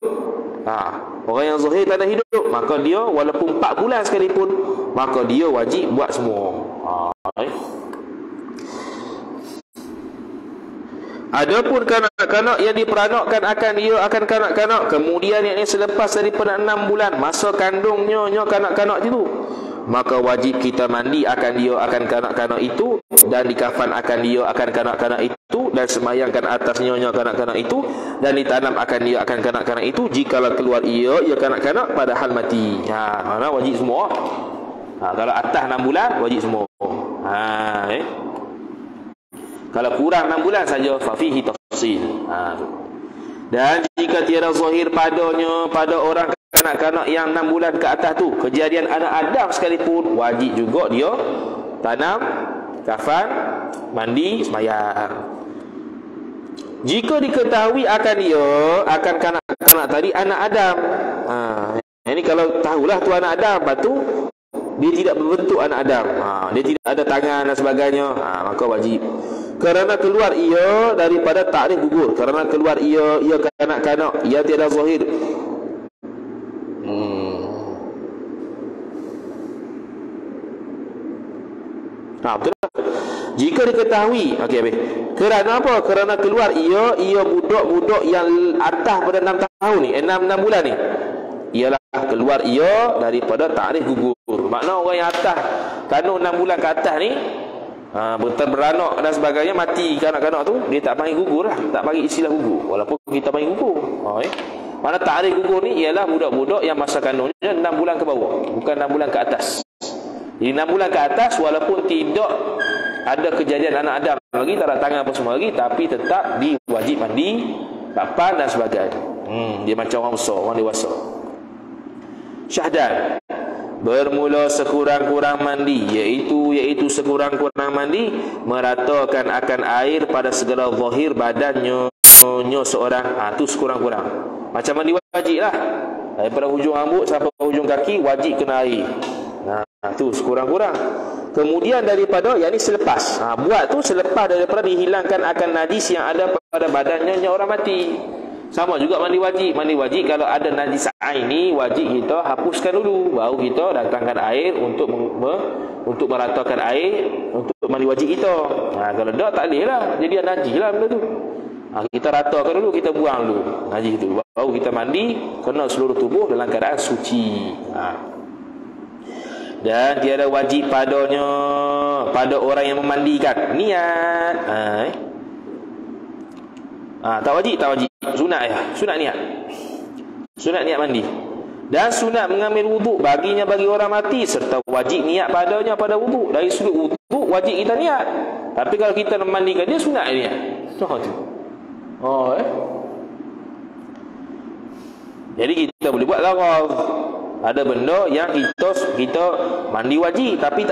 orang yang zahir tanda hidup, maka dia walaupun 4 bulan sekalipun, maka dia wajib buat semua. Adapun kanak-kanak yang diperanakkan akan dia akan kanak-kanak, kemudian yang selepas daripada 6 bulan masa kandungnya kanak-kanak itu, maka wajib kita mandi akan dia akan kanak-kanak itu, dan dikafan akan dia akan kanak-kanak itu, dan semayangkan atasnya kanak-kanak itu, dan ditanam akan dia akan kanak-kanak itu jikalau keluar ia kanak-kanak padahal mati. Mana wajib semua. Kalau atas 6 bulan wajib semua. Kalau kurang 6 bulan saja fafihi tafsil. Dan jika tiada zahir padanya pada orang kanak-kanak yang 6 bulan ke atas tu, kejadian anak Adam sekalipun, wajib juga dia tanam, kafan, mandi, sembahyang. Jika diketahui akan dia akan kanak-kanak tadi anak Adam, ini kalau tahulah tu anak Adam, lepas tu dia tidak berbentuk anak Adam, dia tidak ada tangan dan sebagainya, maka wajib. Kerana keluar ia daripada takrif gugur, kerana keluar ia kanak-kanak ia tiada zahir. Betul tak? Jika diketahui, habis. Kerana apa? Kerana keluar ia budak-budak yang atas pada 6 tahun ni, 6 bulan ni, ialah keluar ia daripada takrif gugur. Makna orang yang atas kandung 6 bulan ke atas ni, beranak dan sebagainya, mati kanak-kanak tu, dia tak panggil gugur lah, tak panggil istilah gugur, walaupun kita panggil gugur. Mana takrif gugur ni ialah budak-budak yang masa kandungnya 6 bulan ke bawah, bukan 6 bulan ke atas. Jadi 6 bulan ke atas walaupun tidak ada kejadian anak Adam lagi, tak ada tangan apa semua lagi, tapi tetap diwajib mandi, kafan dan sebagainya. Dia macam orang besar, orang dewasa. Syahdan, bermula sekurang-kurang mandi, iaitu sekurang-kurang mandi meratakan akan air pada segala zahir badannya seorang. Tu sekurang-kurang. Macam mandi wajib lah, daripada hujung rambut sampai hujung kaki wajib kena air. Tu sekurang-kurang. Kemudian daripada, yakni selepas, buat tu selepas daripada dihilangkan akan najis yang ada pada badannya orang mati. Sama juga mandi wajib. Mandi wajib kalau ada najis air ni, wajib kita hapuskan dulu, baru kita datangkan air untuk meratakan air untuk mandi wajib kita. Kalau tak boleh lah, jadi najis lah benda tu. Kita ratakan dulu, kita buang dulu najis tu, baru kita mandi, kena seluruh tubuh dalam keadaan suci. Dan tiada wajib padanya, pada orang yang memandikan, niat. Tak wajib. Sunat niat. Sunat niat mandi. Dan sunat mengambil wuduk baginya bagi orang mati, serta wajib niat padanya pada wuduk. Dari sudut wuduk wajib kita niat. Tapi kalau kita memandikan dia, sunat niat. Tu. Jadi kita boleh buat laraf. Ada benda yang kita mandi wajib tapi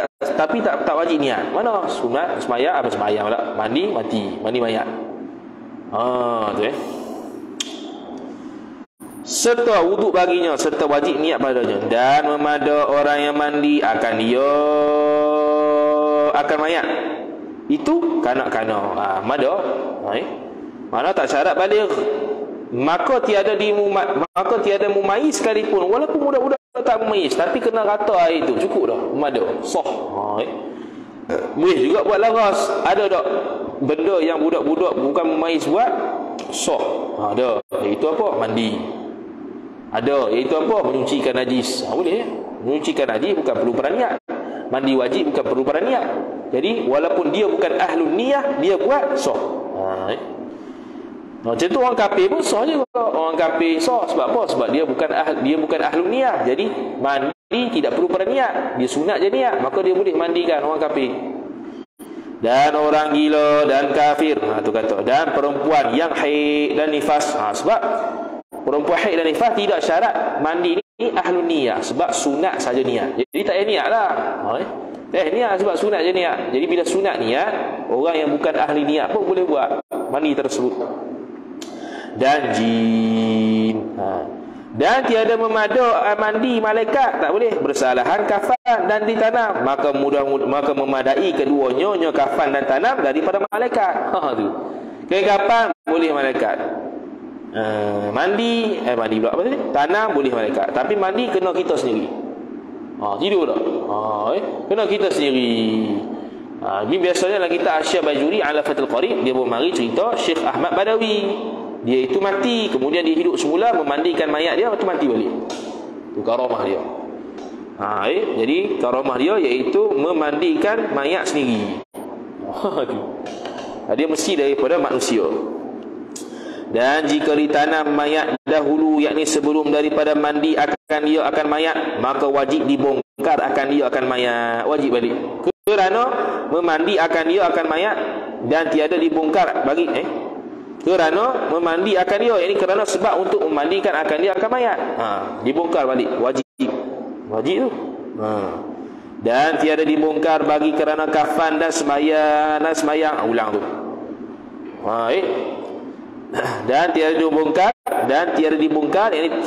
tak wajib niat. Mana sunat sembahyang, apa sembahyang pula, mandi mayat. Tu serta wuduk baginya, serta wajib niat padanya. Dan memada orang yang mandi akan dia akan mayat, itu kanak-kanak. Mada Mana tak syarat baligh. Maka tiada mumayyiz sekalipun, walaupun budak-budak tak mumayyiz, tapi kena rata air itu cukup dah, memada, sah. Boleh juga buat laras. Ada tak benda yang budak-budak bukan mumayyiz buat, sah. Ada. Iaitu apa? Mandi. Ada. Iaitu apa? Menyucikan najis. Boleh. Menyucikan najis bukan perlu berniat. Mandi wajib bukan perlu berniat. Jadi walaupun dia bukan ahlun niyah, dia buat sah. Macam tu orang kafir pun sah juga. Orang kafir sah sebab apa? Sebab dia bukan ahlun niyah. Jadi mandi tidak perlu berniat. Dia sunat je niat, maka dia boleh mandikan orang kafir. Dan orang gila dan kafir. Tu kata. Dan perempuan yang haid dan nifas. Sebab perempuan haid dan nifas tidak syarat mandi ni ahlun niyah, sebab sunat saja niat. Jadi tak payah niat lah. Niat sebab sunat je niat. Jadi bila sunat niat, orang yang bukan ahli niat pun boleh buat mandi tersebut. Dan jin. Dan tiada memada mandi malaikat, tak boleh. Bersalahan kafan dan ditanam, maka memadai keduanya kafan dan tanam daripada malaikat. Tu. Kekapan boleh malaikat. Mandi pula apa tadi? Tanam boleh malaikat. Tapi mandi kena kita sendiri. Tidur tak? Kena kita sendiri. Ini biasanya dalam kitab Asy-Syaikh Bajuri ala Fathul Qarib, dia mari cerita Syekh Ahmad Badawi. Dia itu mati, kemudian dia hidup semula, memandikan mayat dia, lepas tu mati balik. Itu karamah dia. Jadi karamah dia iaitu memandikan mayat sendiri. Dia mesti daripada manusia. Dan jika ditanam mayat dahulu, yakni sebelum daripada mandi akan mayat, maka wajib dibongkar akan dia akan mayat. Wajib balik. Kerana memandi akan mayat dan tiada dibongkar bagi kerana memandi akan dia, yakni kerana sebab untuk memandikan akan dia akan mayat. Dibongkar balik, wajib tu. Dan tiada dibongkar bagi kerana kafan dan sembahyang. Ulang tu. Dan tiada dibongkar, yakni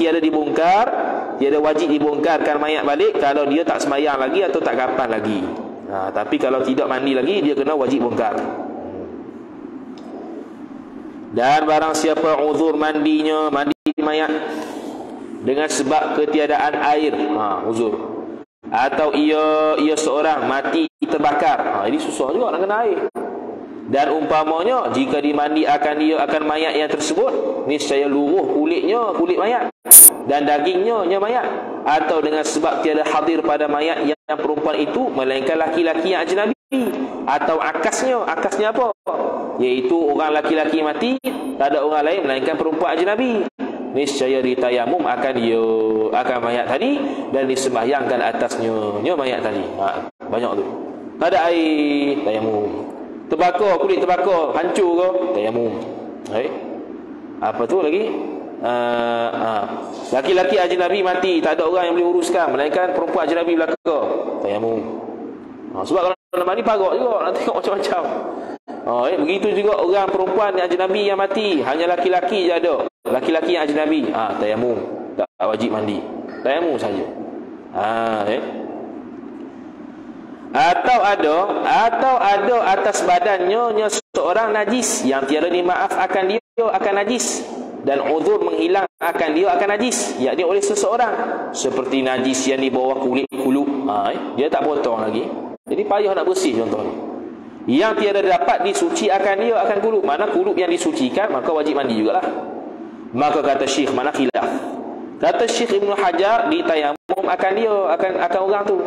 tiada wajib dibongkarkan mayat balik kalau dia tak sembahyang lagi atau tak kafan lagi. Tapi kalau tidak mandi lagi, dia kena wajib bongkar. Dan barang siapa uzur mandi mayat dengan sebab ketiadaan air, uzur, atau ia seorang mati terbakar, ini susah juga nak kena air. Dan umpamanya jika dimandi akan mayat yang tersebut, niscaya luruh kulit mayat dan dagingnya mayat, atau dengan sebab tiada hadir pada mayat yang perempuan itu melainkan laki-laki yang ajnabi, atau akasnya apa? Iaitu orang laki-laki mati, tak ada orang lain melainkan perempuan ajnabi, niscaya ditayamum akan mayat tadi dan disembahyangkan atasnya mayat tadi. Banyak tu. Tak ada air, tayamum. Kulit terbakar, hancur ke, tayamum. Apa tu lagi? Laki-laki ajnabi mati, tak ada orang yang boleh uruskan melainkan perempuan ajnabi belaka, tayamum. Sebab kalau nak mandi parak juga, nak tengok macam-macam. Begitu juga orang perempuan yang ajnabi yang mati, hanya laki-laki je ada, laki-laki yang ajnabi, tayamum, tak wajib mandi, tayamum saja. Atau ada atas badannya seorang najis yang tiada dimaaf akan dia akan najis, dan uzur menghilang akan dia akan najis, yakni oleh seseorang, seperti najis yang di bawah kulit kulub. Dia tak potong lagi, jadi payah nak bersih contohnya. Yang tiada dapat disuci akan dia akan kulub, mana kulub yang disucikan maka wajib mandi jugalah. Maka kata Syekh, mana khilaf. Kata Syekh Ibn Hajar, ditayamum akan dia akan orang tu,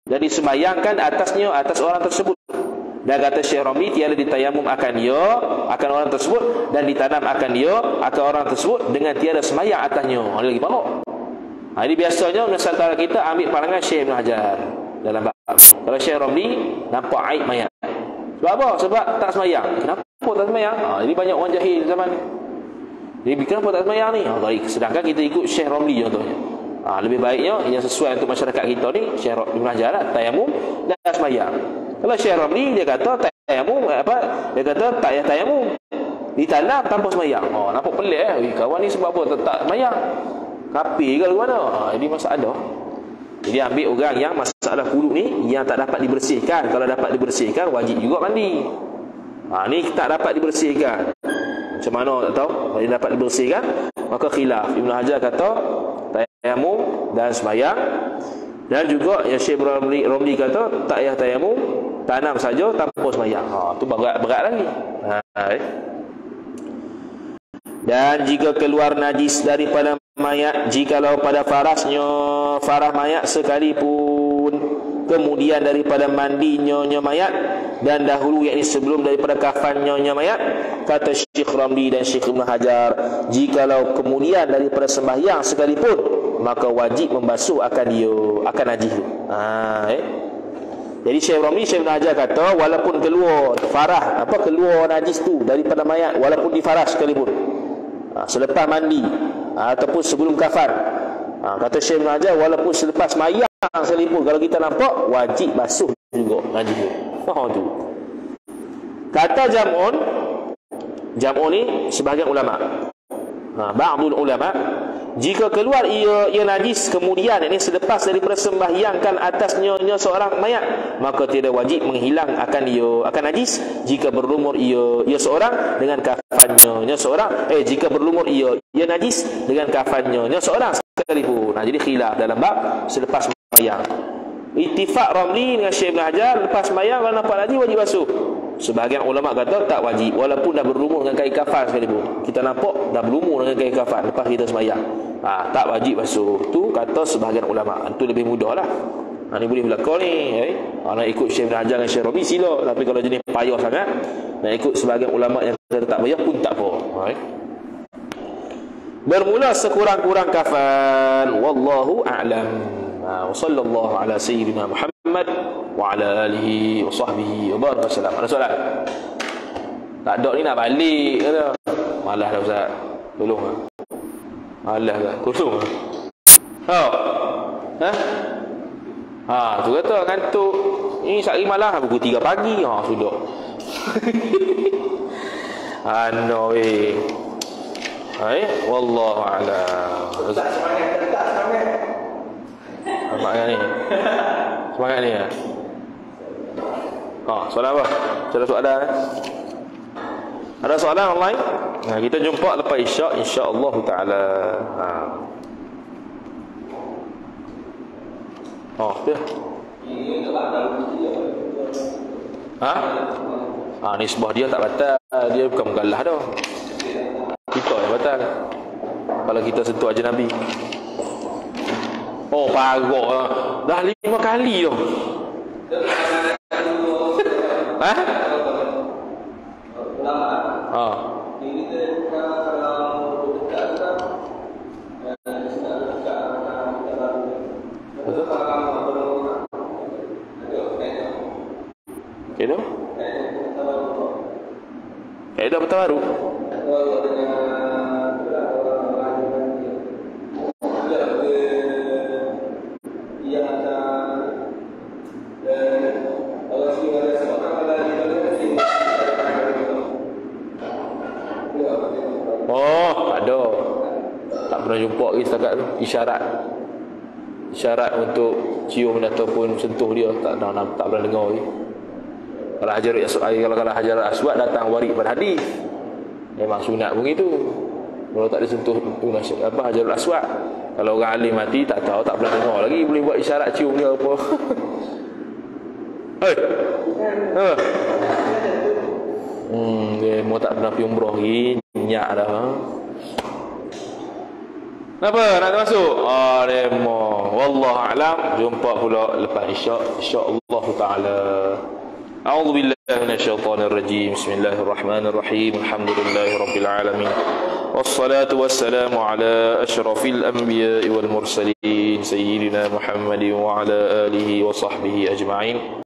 dan disembahyangkan atas orang tersebut. Dan kata Syekh Ramli, tiada ditayamum akan orang tersebut, dan ditanam akan orang tersebut dengan tiada sembahyang atasnya. Ada lagi parok. Jadi biasanya nusantara kita ambil pandangan Syekh Ibn Hajar dalam bab. Kalau Syekh Ramli nampak aib mayat. Sebab apa? Sebab tak sembahyang. Kenapa tak sembahyang? Jadi banyak orang jahil zaman ni. Jadi kenapa tak sembahyang ni? Sedangkan kita ikut Syekh Ramli contohnya. Lebih baiknya yang sesuai untuk masyarakat kita ni, Syekh Ibn Hajar lah, tayamum dan sembahyang. Kalau Syekh Ramli dia kata tayamum dia kata tak payah tayamum, ditanam tanpa sembahyang. Nampak pelik kawan ni sebab apa tak sembahyang? Kafir ke mana? Jadi masalah. Jadi ambil orang yang masalah kulub ni yang tak dapat dibersihkan. Kalau dapat dibersihkan wajib juga mandi. Ni tak dapat dibersihkan. Macam mana tak tahu, dia dapat dibersihkan. Maka khilaf. Ibn Hajar kata tayamum dan sembahyang. Dan juga yang Syekh Romli kata tak payah tayamum, tanam saja tanpa sembahyang. Tu berat lagi. Dan jika keluar najis daripada mayat, jikalau pada farah mayat sekalipun, kemudian daripada mandinya mayat, dan dahulu yakni sebelum daripada kafannya mayat, kata Syekh Ramli dan Syekh Ibn Hajar, jikalau kemudian daripada sembahyang sekalipun, maka wajib membasuh akan najis tu. Jadi Syekh Ramli, Syekh Ibn Hajar kata walaupun keluar keluar najis tu daripada mayat, walaupun di farah sekalipun, selepas mandi ataupun sebelum kafan, kata Syekh Ibn Hajar walaupun selepas mayang sekalipun, kalau kita nampak wajib basuh juga najis tu. Kata jam'un ni sebahagian ulama, ba'dul ulama, jika keluar ia najis kemudian ini selepas daripada sembahyangkan atasnya seorang mayat, maka tidak wajib menghilang akan najis jika berlumur ia seorang dengan kafannya seorang, jika berlumur ia najis dengan kafannya seorang sekalipun. Jadi khilaf dalam bab selepas sembahyang. Ittifaq Ramli dengan Syekh Ibn Hajar, lepas sembahyang kalau nampak najis wajib basuh. Sebahagian ulama kata tak wajib, walaupun dah berlumur dengan kain kafan sekalipun. Kita nampak dah berlumur dengan kain kafan lepas kita sembahyang, tak wajib basuh. Tu kata sebahagian ulama. Itu lebih mudah lah. Ni boleh berlaku ni. Nak ikut Syekh Ibn Hajar dan Syekh Rabi sila. Tapi kalau jenis payah sangat, nak ikut sebahagian ulama yang kata tak payah pun tak apa. Bermula sekurang-kurang kafan. Wallahu a'lam. Wa sallallahu ala sayyidina Muhammad wa ala alihi wa sahbihi wa baraka sallam. Ada soalan? Tak ada ni nak balik kata. Malas dah Ustaz. Tolong ah. Malas dah. Tolong ah. Tu kata ngantuk. Ni sehari malam pukul 3 pagi. Sudah. Wallahu a'lam. Semangat ni. Soalan apa? Ada soalan? Ada soalan online? Kita jumpa lepas isyak insya-Allah taala. Dia. Nisbah dia tak batal. Dia bukan menggalah dah. Kita yang batal. Kalau kita sentuh aja Nabi. Parok dah 5 kali tu. Betul? Kaedah bertawaru. Ada. Tak pernah jumpa lagi setakat tu. Isyarat untuk cium ataupun sentuh dia tak pernah dengar lagi. Kalau Hajar Aswad datang waris pada hadis, memang sunat pun itu. Kalau tak disentuh Hajar Aswad, kalau orang alim mati tak tahu, tak pernah dengar lagi boleh buat isyarat cium dia apa. Dia mau tak pernah pergi umrah lagi, nyak dah. Kenapa nak masuk? Demo. Wallahu a'lam. Jumpa pula lepas isyak insya-Allah taala. A'udzu billahi minasyaitonir rajim. Bismillahirrahmanirrahim. Alhamdulillahirabbil alamin. Wassalatu wassalamu ala asyrafil anbiya'i wal mursalin sayyidina Muhammadin wa ala alihi wa sahbihi ajma'in.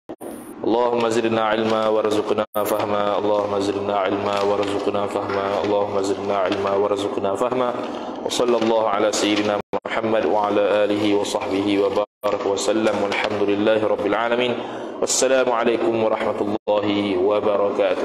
اللهم زدنا علما وارزقنا فهما اللهم زدنا علما وارزقنا فهما اللهم زدنا علما وارزقنا فهما وصلى الله على سيدنا محمد وعلى آله وصحبه وبارك وسلم والحمد لله رب العالمين والسلام عليكم ورحمة الله وبركاته.